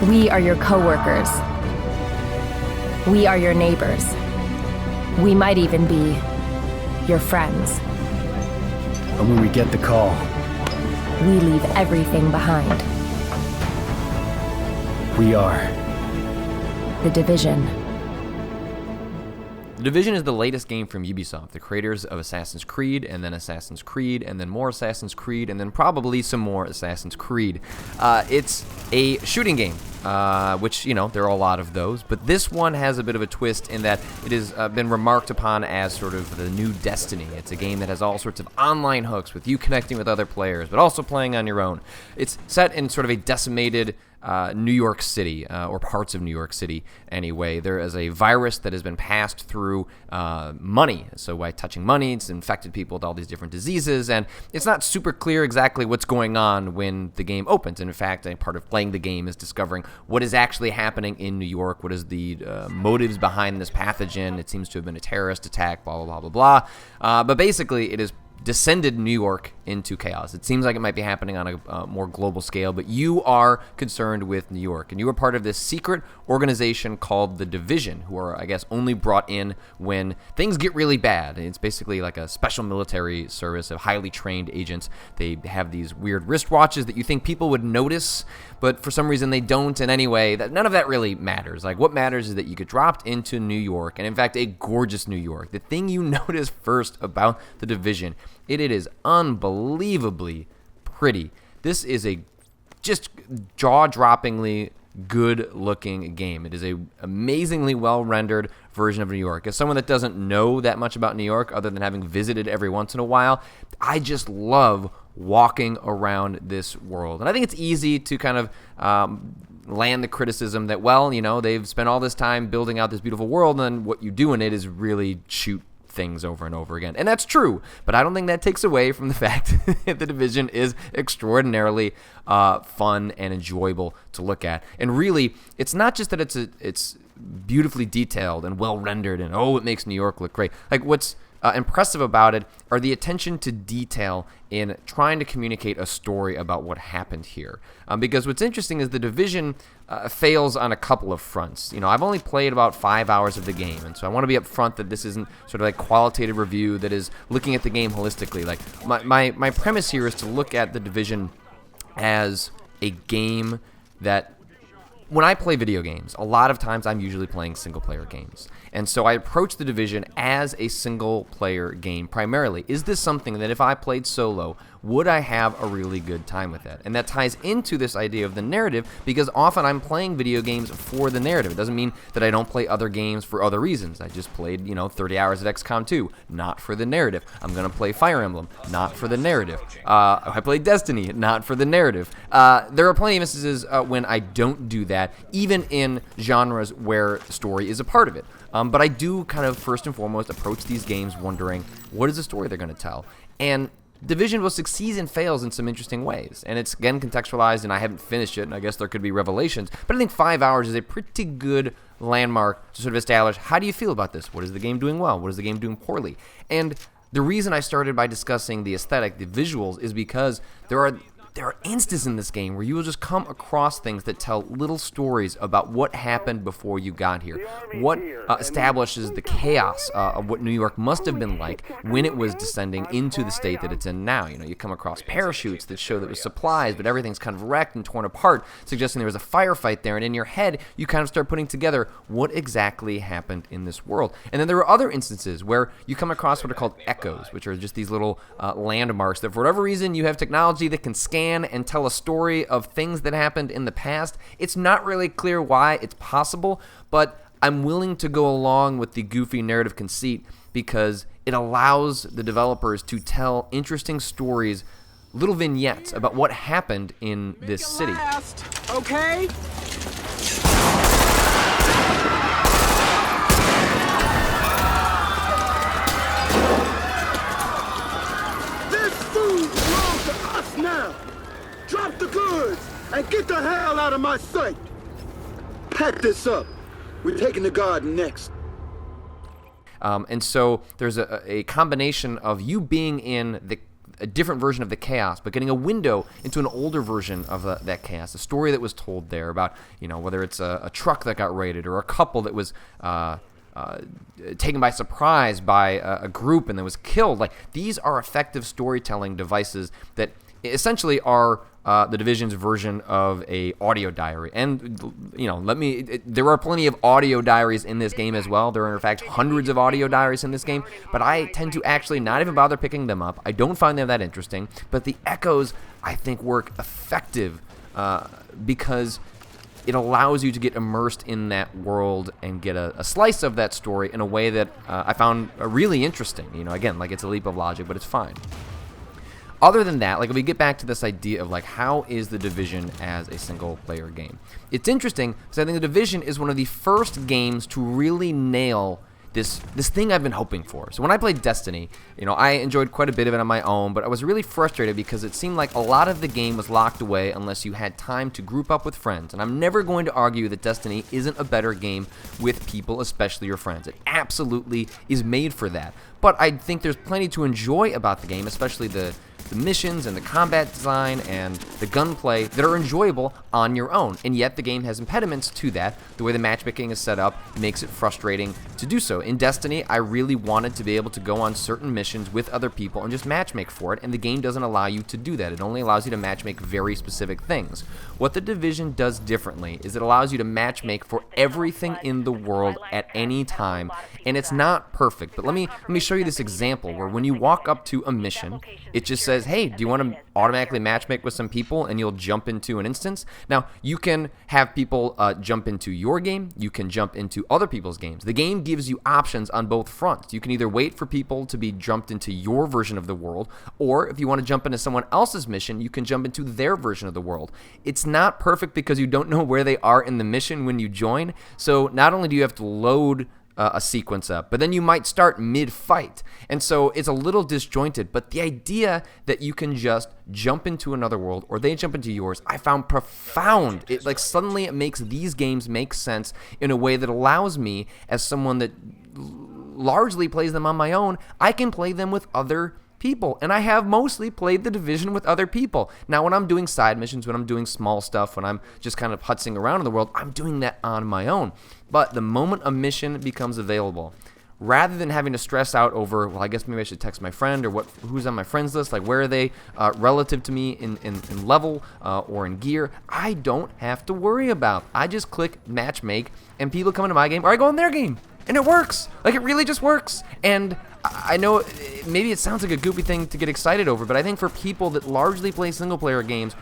We are your coworkers. We are your neighbors. We might even be your friends. And when we get the call, We leave everything behind. we are. The Division. The Division is the latest game from Ubisoft, the creators of Assassin's Creed, and then Assassin's Creed, and then more Assassin's Creed, and then probably some more Assassin's Creed. It's a shooting game, which, there are a lot of those, but this one has a bit of a twist in that it has been remarked upon as sort of the new Destiny. It's a game that has all sorts of online hooks with you connecting with other players, but also playing on your own. It's set in sort of a decimated New York City, or parts of New York City anyway. There is a virus that has been passed through money. So by touching money, it's infected people with all these different diseases, and it's not super clear exactly what's going on when the game opens. And in fact, part of playing the game is discovering what is actually happening in New York, what is the motives behind this pathogen. It seems to have been a terrorist attack, blah, blah, blah, blah, blah. But basically, it is descended New York into chaos. It seems like it might be happening on a more global scale, but you are concerned with New York, and you are part of this secret organization called the Division, who are, I guess, only brought in when things get really bad. It's basically like a special military service of highly trained agents. They have these weird wristwatches that you think people would notice, but for some reason they don't, and anyway, none of that really matters. Like, what matters is that you get dropped into New York, and in fact, a gorgeous New York. The thing you notice first about the Division, it is unbelievably pretty. This is a just jaw-droppingly good-looking game. It is a amazingly well-rendered version of New York. As someone that doesn't know that much about New York, other than having visited every once in a while, I just love walking around this world. And I think it's easy to kind of land the criticism that, well, they've spent all this time building out this beautiful world, and then what you do in it is really shoot things over and over again. And that's true, but I don't think that takes away from the fact that the Division is extraordinarily fun and enjoyable to look at. And really, it's not just that it's beautifully detailed and well rendered and it makes New York look great. Like, what's impressive about it are the attention to detail in trying to communicate a story about what happened here. Because what's interesting is the Division fails on a couple of fronts. I've only played about 5 hours of the game, and so I want to be upfront that this isn't sort of like qualitative review that is looking at the game holistically. Like, my premise here is to look at the Division as a game that, when I play video games, a lot of times I'm usually playing single-player games. And so I approach the Division as a single-player game primarily. Is this something that if I played solo, would I have a really good time with it? And that ties into this idea of the narrative, because often I'm playing video games for the narrative. It doesn't mean that I don't play other games for other reasons. I just played, 30 hours at XCOM 2, not for the narrative. I'm going to play Fire Emblem, not for the narrative. I played Destiny, not for the narrative. There are plenty of instances when I don't do that, even in genres where story is a part of it. But I do kind of first and foremost approach these games wondering, what is the story they're going to tell? And Division both succeeds and fails in some interesting ways. And it's, again, contextualized, and I haven't finished it, and I guess there could be revelations. But I think 5 hours is a pretty good landmark to sort of establish, how do you feel about this? What is the game doing well? What is the game doing poorly? And the reason I started by discussing the aesthetic, the visuals, is because there are instances in this game where you will just come across things that tell little stories about what happened before you got here, what establishes the chaos of what New York must have been like when it was descending into the state that it's in now. You come across parachutes that show that it was supplies, but everything's kind of wrecked and torn apart, suggesting there was a firefight there, and in your head, you kind of start putting together what exactly happened in this world. And then there are other instances where you come across what are called echoes, which are just these little landmarks that for whatever reason you have technology that can scan and tell a story of things that happened in the past. It's not really clear why it's possible, but I'm willing to go along with the goofy narrative conceit because it allows the developers to tell interesting stories, little vignettes about what happened in this city. Okay? This food belongs to us now. Drop the goods and get the hell out of my sight. Pack this up. We're taking the garden next. And so there's a combination of you being in a different version of the chaos, but getting a window into an older version of that chaos, a story that was told there about, whether it's a truck that got raided or a couple that was taken by surprise by a group and then was killed. Like, these are effective storytelling devices that essentially are the Division's version of a audio diary. And there are plenty of audio diaries in this game as well. There are in fact hundreds of audio diaries in this game, but I tend to actually not even bother picking them up. I don't find them that interesting, but the echoes I think work effective because it allows you to get immersed in that world and get a slice of that story in a way that I found really interesting. Again, like, it's a leap of logic, but it's fine. Other than that, like, if we get back to this idea of, like, how is The Division as a single-player game? It's interesting because I think The Division is one of the first games to really nail this thing I've been hoping for. So when I played Destiny, I enjoyed quite a bit of it on my own, but I was really frustrated because it seemed like a lot of the game was locked away unless you had time to group up with friends. And I'm never going to argue that Destiny isn't a better game with people, especially your friends. It absolutely is made for that. But I think there's plenty to enjoy about the game, especially the missions and the combat design and the gunplay that are enjoyable on your own. And yet the game has impediments to that. The way the matchmaking is set up makes it frustrating to do so. In Destiny, I really wanted to be able to go on certain missions with other people and just matchmake for it, and the game doesn't allow you to do that. It only allows you to matchmake very specific things. What The Division does differently is it allows you to matchmake for everything in the world at any time, and it's not perfect. But let me show you this example where when you walk up to a mission, it just says, hey, do you want to automatically matchmake with some people, and you'll jump into an instance. Now, you can have people jump into your game. You can jump into other people's games. The game gives you options on both fronts. You can either wait for people to be jumped into your version of the world, or if you want to jump into someone else's mission, you can jump into their version of the world. It's not perfect because you don't know where they are in the mission when you join, so not only do you have to load a sequence up, but then you might start mid-fight. And so it's a little disjointed, but the idea that you can just jump into another world or they jump into yours, I found profound. Suddenly it makes these games make sense in a way that allows me, as someone that largely plays them on my own, I can play them with other people, and I have mostly played The Division with other people. Now, when I'm doing side missions, when I'm doing small stuff, when I'm just kind of putzing around in the world, I'm doing that on my own. But the moment a mission becomes available, rather than having to stress out over, well, I guess maybe I should text my friend, or who's on my friends list, like where are they relative to me in level or in gear, I don't have to worry about. I just click matchmake, and people come into my game, or I go in their game, and it works. Like, it really just works. And I know maybe it sounds like a goofy thing to get excited over, but I think for people that largely play single-player games,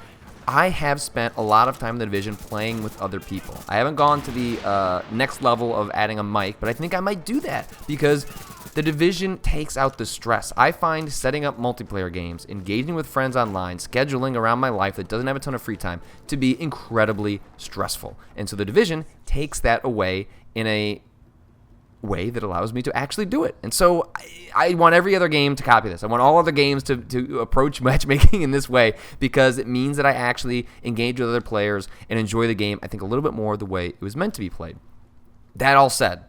I have spent a lot of time in The Division playing with other people. I haven't gone to the next level of adding a mic, but I think I might do that because The Division takes out the stress. I find setting up multiplayer games, engaging with friends online, scheduling around my life that doesn't have a ton of free time to be incredibly stressful. And so The Division takes that away in a way that allows me to actually do it. And so I want every other game to copy this. I want all other games to approach matchmaking in this way because it means that I actually engage with other players and enjoy the game, I think, a little bit more the way it was meant to be played. That all said,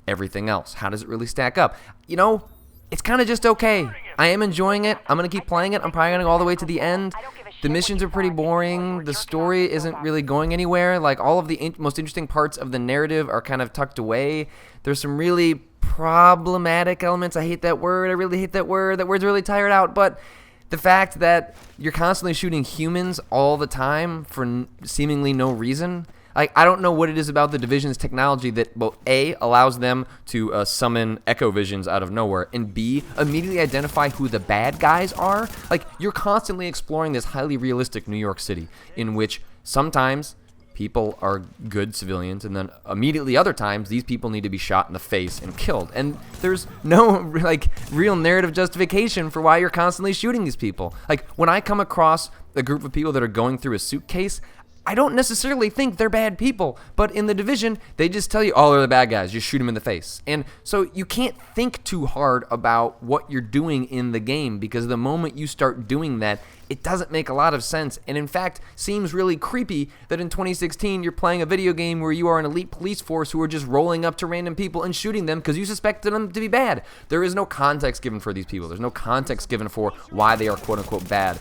everything else, how does it really stack up? It's kind of just okay. I am enjoying it. I'm going to keep playing it. I'm probably going to go all the way to the end. The missions are pretty boring. The story isn't really going anywhere. Like, all of the most interesting parts of the narrative are kind of tucked away. There's some really problematic elements. I hate that word. I really hate that word. That word's really tired out. But the fact that you're constantly shooting humans all the time for seemingly no reason. Like, I don't know what it is about the Division's technology that, well, A, allows them to summon Echo Visions out of nowhere, and B, immediately identify who the bad guys are. Like, you're constantly exploring this highly realistic New York City in which sometimes people are good civilians, and then immediately other times these people need to be shot in the face and killed. And there's no, real narrative justification for why you're constantly shooting these people. Like, when I come across a group of people that are going through a suitcase, I don't necessarily think they're bad people, but in The Division, they just tell you, oh, they're the bad guys, just shoot them in the face. And so you can't think too hard about what you're doing in the game, because the moment you start doing that, it doesn't make a lot of sense, and in fact seems really creepy that in 2016 you're playing a video game where you are an elite police force who are just rolling up to random people and shooting them because you suspected them to be bad. There is no context given for these people. There's no context given for why they are quote-unquote bad.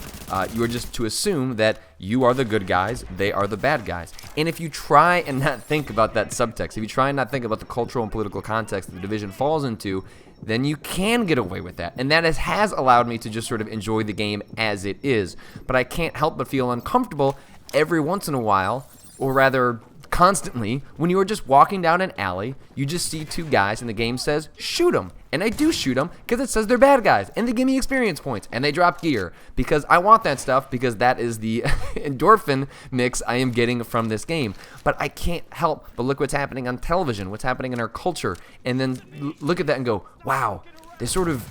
You are just to assume that you are the good guys, they are the bad guys. And if you try and not think about that subtext, if you try and not think about the cultural and political context that the Division falls into, then you can get away with that. And that has allowed me to just sort of enjoy the game as it is. But I can't help but feel uncomfortable every once in a while, or rather constantly, when you are just walking down an alley, you just see two guys and the game says, shoot them. And I do shoot them because it says they're bad guys, and they give me experience points, and they drop gear, because I want that stuff, because that is the endorphin mix I am getting from this game. But I can't help but look what's happening on television, what's happening in our culture, and then look at that and go, wow, they sort of,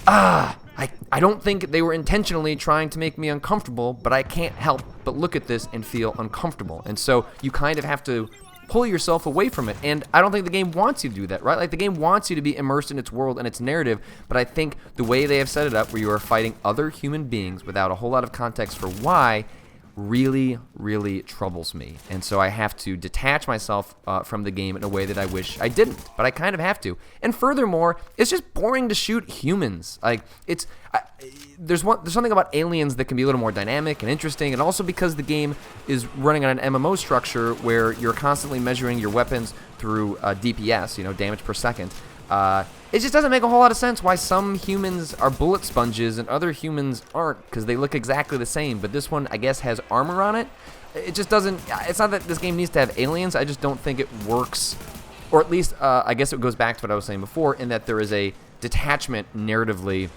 I don't think they were intentionally trying to make me uncomfortable, but I can't help but look at this and feel uncomfortable. And so you kind of have to pull yourself away from it, and I don't think the game wants you to do that, right? Like, the game wants you to be immersed in its world and its narrative, but I think the way they have set it up, where you are fighting other human beings without a whole lot of context for why, really, really troubles me. And so I have to detach myself from the game in a way that I wish I didn't, but I kind of have to. And furthermore, it's just boring to shoot humans. Like, there's something about Aliens that can be a little more dynamic and interesting, and also because the game is running on an MMO structure where you're constantly measuring your weapons through DPS, damage per second. It just doesn't make a whole lot of sense why some humans are bullet sponges and other humans aren't, because they look exactly the same. But this one, I guess, has armor on it. It just doesn't. It's not that this game needs to have aliens. I just don't think it works, or at least I guess it goes back to what I was saying before, in that there is a detachment narratively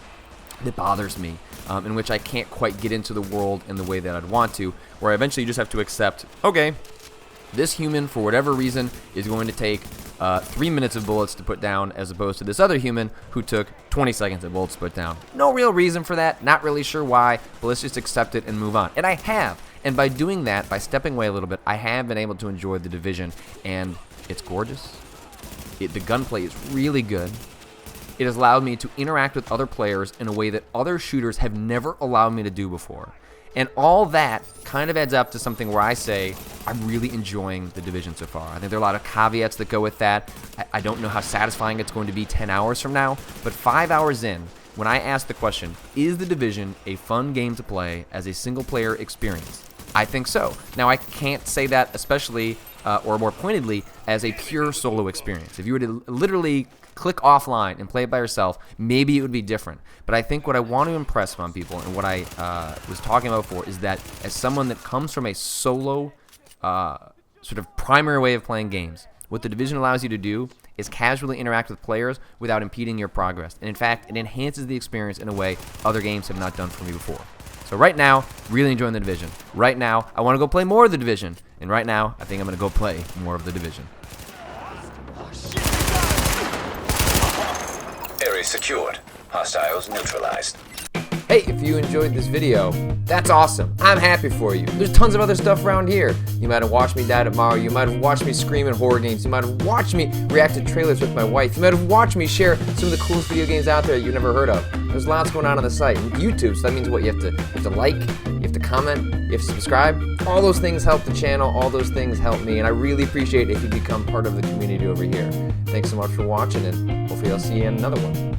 that bothers me, in which I can't quite get into the world in the way that I'd want to, where I eventually just have to accept, okay, this human, for whatever reason, is going to take 3 minutes of bullets to put down, as opposed to this other human who took 20 seconds of bullets to put down. No real reason for that, not really sure why, but let's just accept it and move on. And I have. And by doing that, by stepping away a little bit, I have been able to enjoy the Division, and it's gorgeous. The gunplay is really good. It has allowed me to interact with other players in a way that other shooters have never allowed me to do before. And all that kind of adds up to something where I say, I'm really enjoying the Division so far. I think there are a lot of caveats that go with that. I don't know how satisfying it's going to be 10 hours from now, but 5 hours in, when I ask the question, is the Division a fun game to play as a single-player experience? I think so. Now, I can't say that especially, or more pointedly, as a pure solo experience. If you were to literally click offline and play it by yourself, maybe it would be different. But I think what I want to impress on people, and what I was talking about before, is that as someone that comes from a solo sort of primary way of playing games, what the Division allows you to do is casually interact with players without impeding your progress. And in fact, it enhances the experience in a way other games have not done for me before. So right now, really enjoying the Division. Right now, I want to go play more of the Division. And right now, I think I'm going to go play more of the Division. Area secured. Hostiles neutralized. Hey, if you enjoyed this video, that's awesome. I'm happy for you. There's tons of other stuff around here. You might have watched me die at Mario. You might have watched me scream in horror games. You might have watched me react to trailers with my wife. You might have watched me share some of the coolest video games out there you've never heard of. There's lots going on the site. And YouTube, so that means what? You have to like, you have to comment, you have to subscribe. All those things help the channel. All those things help me. And I really appreciate it if you become part of the community over here. Thanks so much for watching, and hopefully I'll see you in another one.